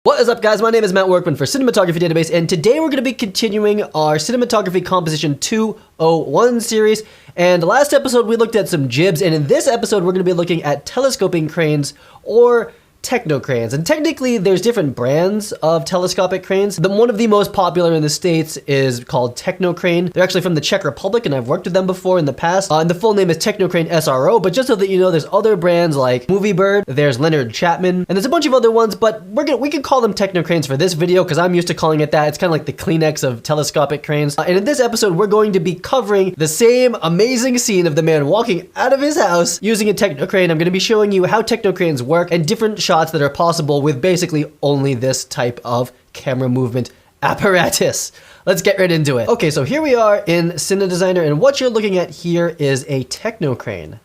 What is up, guys? My name is Matt Workman for Cinematography Database, and today we're going to be continuing our Cinematography Composition 201 series. And last episode we looked at some jibs, and in this episode we're going to be looking at telescoping cranes, or Technocranes. And technically there's different brands of telescopic cranes. One of the most popular in the States is called Technocrane. They're actually from the Czech Republic, and I've worked with them before in the past. And the full name is Technocrane SRO, but just so that you know, there's other brands like Movie Bird, there's Leonard Chapman, and there's a bunch of other ones, but we can call them Technocranes for this video because I'm used to calling it that. It's kind of like the Kleenex of telescopic cranes. And in this episode, we're going to be covering the same amazing scene of the man walking out of his house using a Technocrane. I'm going to be showing you how Technocranes work and different shots that are possible with basically only this type of camera movement apparatus. Let's get right into it. Okay, so here we are in Cine Designer, and what you're looking at here is a Technocrane.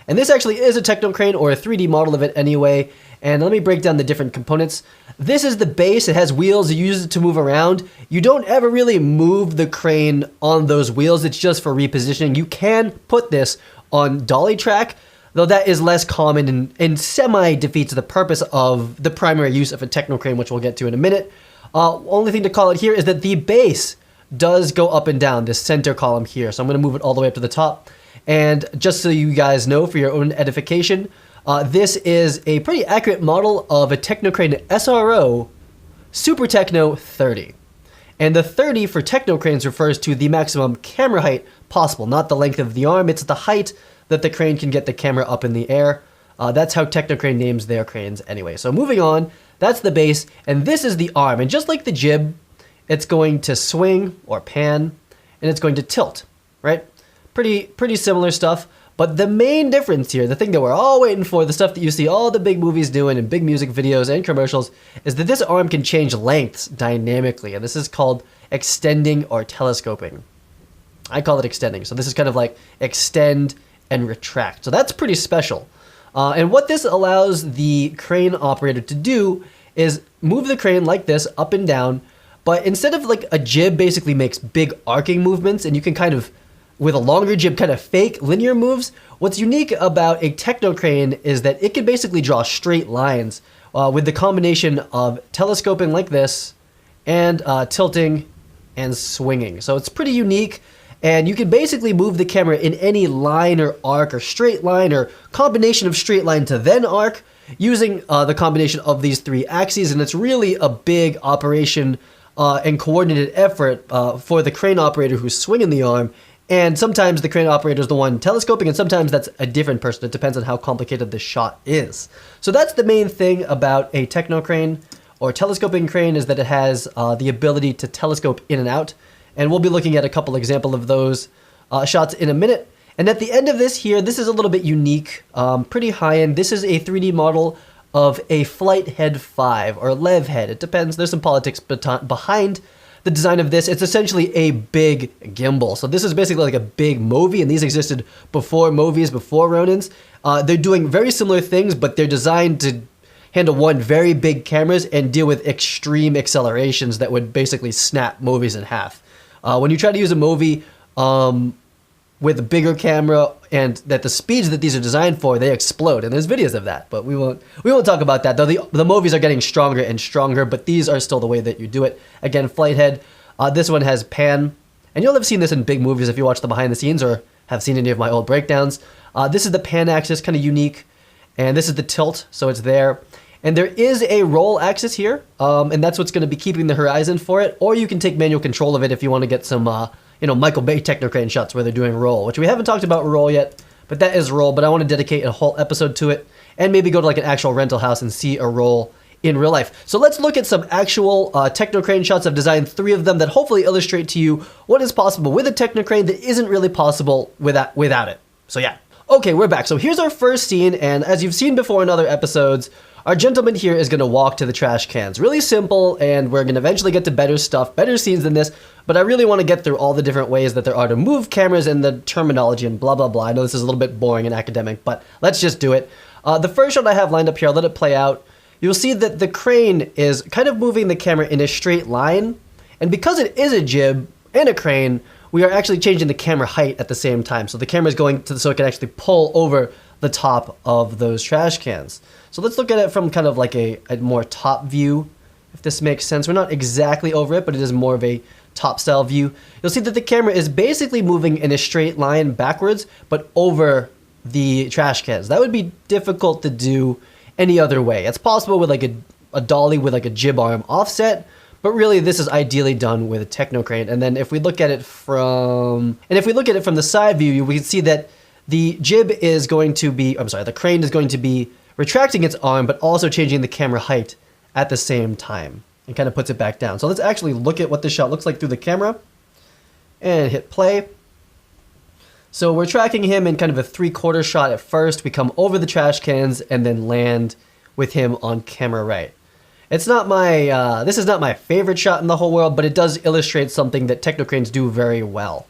And this actually is a Technocrane, or a 3D model of it anyway. And let me break down the different components. This is the base. It has wheels. You use it to move around. You don't ever really move the crane on those wheels. It's just for repositioning. You can put this on dolly track, though that is less common and semi-defeats the purpose of the primary use of a Technocrane, which we'll get to in a minute. Only thing to call it here is that the base does go up and down, this center column here. So I'm going to move it all the way up to the top. And just so you guys know, for your own edification, this is a pretty accurate model of a Technocrane SRO Super Techno 30. And the 30 for Technocranes refers to the maximum camera height possible, not the length of the arm. It's the height that the crane can get the camera up in the air. That's how Technocrane names their cranes anyway. So moving on, that's the base, and this is the arm. And just like the jib, it's going to swing or pan, and it's going to tilt, right? Pretty similar stuff. But the main difference here, the thing that we're all waiting for, the stuff that you see all the big movies doing in big music videos and commercials, is that this arm can change lengths dynamically, and this is called extending or telescoping. I call it extending. So this is kind of like extend and retract. So that's pretty special. And what this allows the crane operator to do is move the crane like this up and down, but instead of like a jib basically makes big arcing movements, and you can kind of, with a longer jib, kind of fake linear moves. What's unique about a Technocrane is that it can basically draw straight lines with the combination of telescoping like this and tilting and swinging. So it's pretty unique. And you can basically move the camera in any line or arc or straight line or combination of straight line to then arc using the combination of these three axes. And it's really a big operation and coordinated effort for the crane operator who's swinging the arm. And sometimes the crane operator is the one telescoping, and sometimes that's a different person. It depends on how complicated the shot is. So that's the main thing about a Technocrane or telescoping crane, is that it has the ability to telescope in and out. And we'll be looking at a couple examples of those shots in a minute. And at the end of this here, this is a little bit unique, pretty high-end. This is a 3D model of a Flight Head 5, or Lev Head. It depends. There's some politics behind the design of this. It's essentially a big gimbal. So this is basically like a big movie, and these existed before movies, before Ronins. They're doing very similar things, but they're designed to handle one, very big cameras and deal with extreme accelerations that would basically snap movies in half. When you try to use a movie with a bigger camera and that the speeds that these are designed for, they explode. And there's videos of that, but we won't talk about that. Though the movies are getting stronger and stronger, but these are still the way that you do it. Again, Flight Head. This one has pan, and you'll have seen this in big movies if you watch the behind the scenes or have seen any of my old breakdowns. This is the pan axis, kind of unique, and this is the tilt, so it's there. And there is a roll axis here, and that's what's going to be keeping the horizon for it. Or you can take manual control of it if you want to get some, Michael Bay Technocrane shots where they're doing roll, which we haven't talked about roll yet, but that is roll. But I want to dedicate a whole episode to it, and maybe go to like an actual rental house and see a roll in real life. So let's look at some actual Technocrane shots. I've designed 3 of them that hopefully illustrate to you what is possible with a Technocrane that isn't really possible without it. So yeah. Okay, we're back. So here's our first scene, and as you've seen before in other episodes, our gentleman here is going to walk to the trash cans. Really simple, and we're going to eventually get to better stuff, better scenes than this, but I really want to get through all the different ways that there are to move cameras and the terminology and blah, blah, blah. I know this is a little bit boring and academic, but let's just do it. The first shot I have lined up here, I'll let it play out. You'll see that the crane is kind of moving the camera in a straight line, and because it is a jib and a crane, we are actually changing the camera height at the same time. So the camera is going to, so it can actually pull over the top of those trash cans. So let's look at it from kind of like a more top view, if this makes sense. We're not exactly over it, but it is more of a top style view. You'll see that the camera is basically moving in a straight line backwards, but over the trash cans. That would be difficult to do any other way. It's possible with like a dolly with like a jib arm offset, but really this is ideally done with a Technocrane. And then if we look at it from the side view, we can see that the jib is going to be, the crane is going to be retracting its arm, but also changing the camera height at the same time, and kind of puts it back down. So let's actually look at what this shot looks like through the camera and hit play. So we're tracking him in kind of a 3/4 shot at first. We come over the trash cans and then land with him on camera right. It's not my, this is not my favorite shot in the whole world, but it does illustrate something that Technocranes do very well.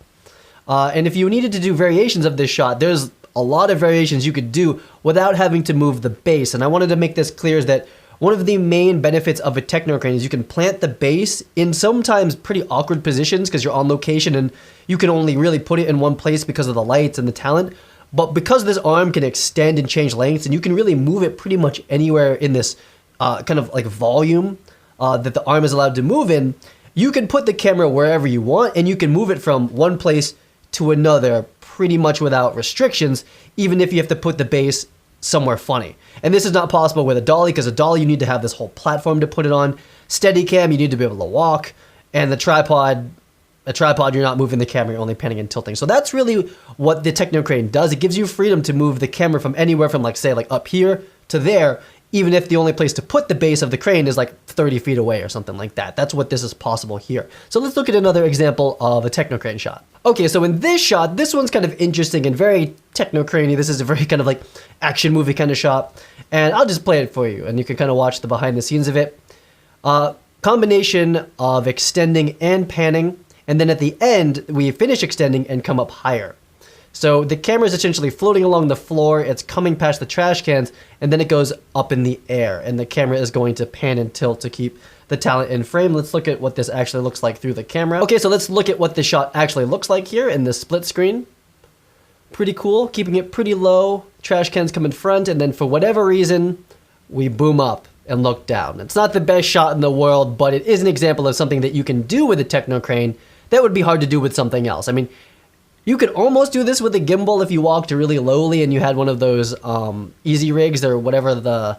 And if you needed to do variations of this shot, there's a lot of variations you could do without having to move the base. And I wanted to make this clear is that one of the main benefits of a Technocrane is you can plant the base in sometimes pretty awkward positions because you're on location and you can only really put it in one place because of the lights and the talent. But because this arm can extend and change lengths, and you can really move it pretty much anywhere in this kind of like volume that the arm is allowed to move in, you can put the camera wherever you want and you can move it from one place to another pretty much without restrictions, even if you have to put the base somewhere funny. And this is not possible with a dolly, because a dolly you need to have this whole platform to put it on. Steadicam, you need to be able to walk. And the tripod, you're not moving the camera, you're only panning and tilting. So that's really what the Technocrane does. It gives you freedom to move the camera from anywhere from like, say, like up here to there, even if the only place to put the base of the crane is like 30 feet away or something like that. That's what this is possible here. So let's look at another example of a Technocrane shot. Okay, so in this shot, this one's kind of interesting and very Technocrane-y. This is a very kind of like action movie kind of shot. And I'll just play it for you and you can kind of watch the behind the scenes of it. Combination of extending and panning. And then at the end, we finish extending and come up higher. So the camera is essentially floating along the floor, it's coming past the trash cans, and then it goes up in the air, and the camera is going to pan and tilt to keep the talent in frame. Let's look at what this actually looks like through the camera. Okay, so let's look at what the shot actually looks like here in the split screen. Pretty cool, keeping it pretty low, trash cans come in front, and then for whatever reason, we boom up and look down. It's not the best shot in the world, but it is an example of something that you can do with a Technocrane that would be hard to do with something else. I mean, you could almost do this with a gimbal if you walked really lowly and you had one of those easy rigs or whatever, the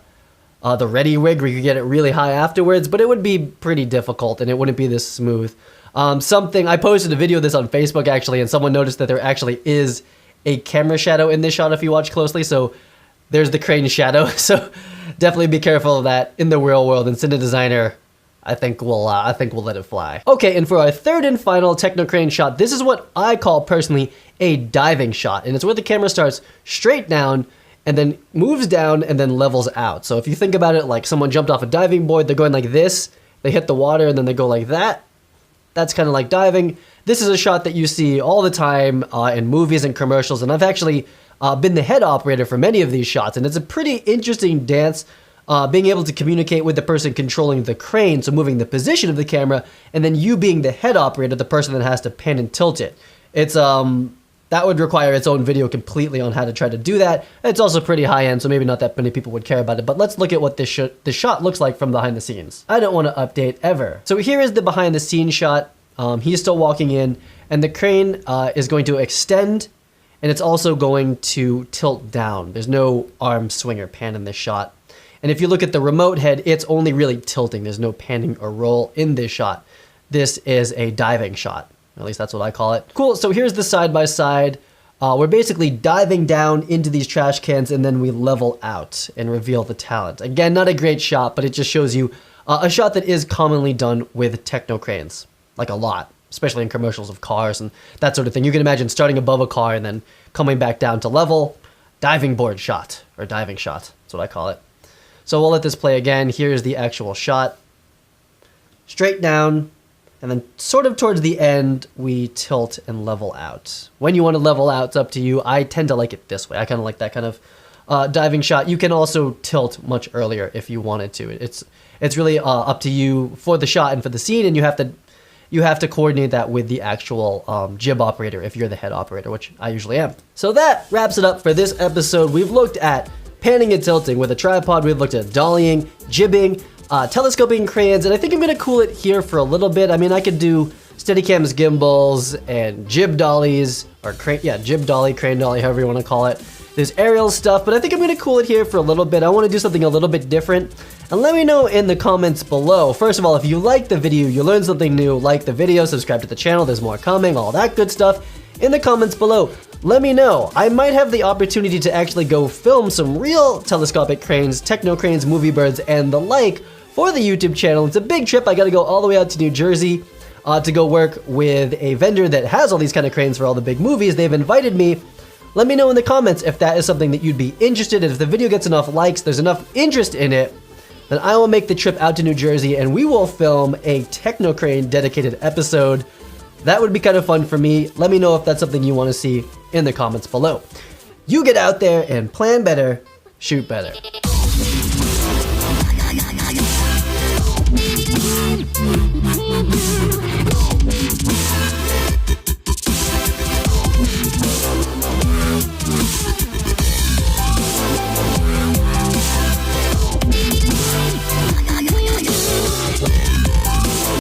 ready rig where you could get it really high afterwards, but it would be pretty difficult and it wouldn't be this smooth. I posted a video of this on Facebook actually, and someone noticed that there actually is a camera shadow in this shot if you watch closely, so there's the crane shadow, so definitely be careful of that in the real world, and Cine Designer, I think we'll let it fly. Okay, and for our third and final Technocrane shot, this is what I call personally a diving shot, and it's where the camera starts straight down and then moves down and then levels out. So if you think about it like someone jumped off a diving board, they're going like this, they hit the water and then they go like that. That's kind of like diving. This is a shot that you see all the time in movies and commercials, and I've actually been the head operator for many of these shots, and it's a pretty interesting dance. Being able to communicate with the person controlling the crane, so moving the position of the camera, and then you being the head operator, the person that has to pan and tilt it. It's that would require its own video completely on how to try to do that. It's also pretty high end, so maybe not that many people would care about it, but let's look at what this shot looks like from behind the scenes. I don't want to update ever. So here is the behind the scenes shot. He's still walking in, and the crane is going to extend, and it's also going to tilt down. There's no arm swing or pan in this shot. And if you look at the remote head, it's only really tilting. There's no panning or roll in this shot. This is a diving shot. At least that's what I call it. Cool, so here's the side-by-side. We're basically diving down into these trash cans and then we level out and reveal the talent. Again, not a great shot, but it just shows you a shot that is commonly done with Technocranes. Like a lot, especially in commercials of cars and that sort of thing. You can imagine starting above a car and then coming back down to level. Diving board shot, or diving shot, that's what I call it. So we'll let this play again. Here's the actual shot. Straight down, and then sort of towards the end, we tilt and level out. When you want to level out, it's up to you. I tend to like it this way. I kind of like that kind of diving shot. You can also tilt much earlier if you wanted to. It's really up to you for the shot and for the scene, and you have to coordinate that with the actual jib operator if you're the head operator, which I usually am. So that wraps it up for this episode. We've looked at panning and tilting. With a tripod, we've looked at dollying, jibbing, telescoping cranes, and I think I'm gonna cool it here for a little bit. I mean, I could do Steadicams, gimbals, and jib dollies, or crane, yeah, jib dolly, crane dolly, however you want to call it. There's aerial stuff, but I think I'm gonna cool it here for a little bit. I want to do something a little bit different, and let me know in the comments below. First of all, if you liked the video, you learned something new, like the video, subscribe to the channel, there's more coming, all that good stuff. In the comments below, let me know. I might have the opportunity to actually go film some real telescopic cranes, Technocranes, movie birds, and the like for the YouTube channel. It's a big trip. I gotta go all the way out to New Jersey to go work with a vendor that has all these kind of cranes for all the big movies. They've invited me. Let me know in the comments if that is something that you'd be interested in. If the video gets enough likes, there's enough interest in it, then I will make the trip out to New Jersey and we will film a Technocrane dedicated episode. That would be kind of fun for me. Let me know if that's something you want to see in the comments below. You get out there and plan better, shoot better.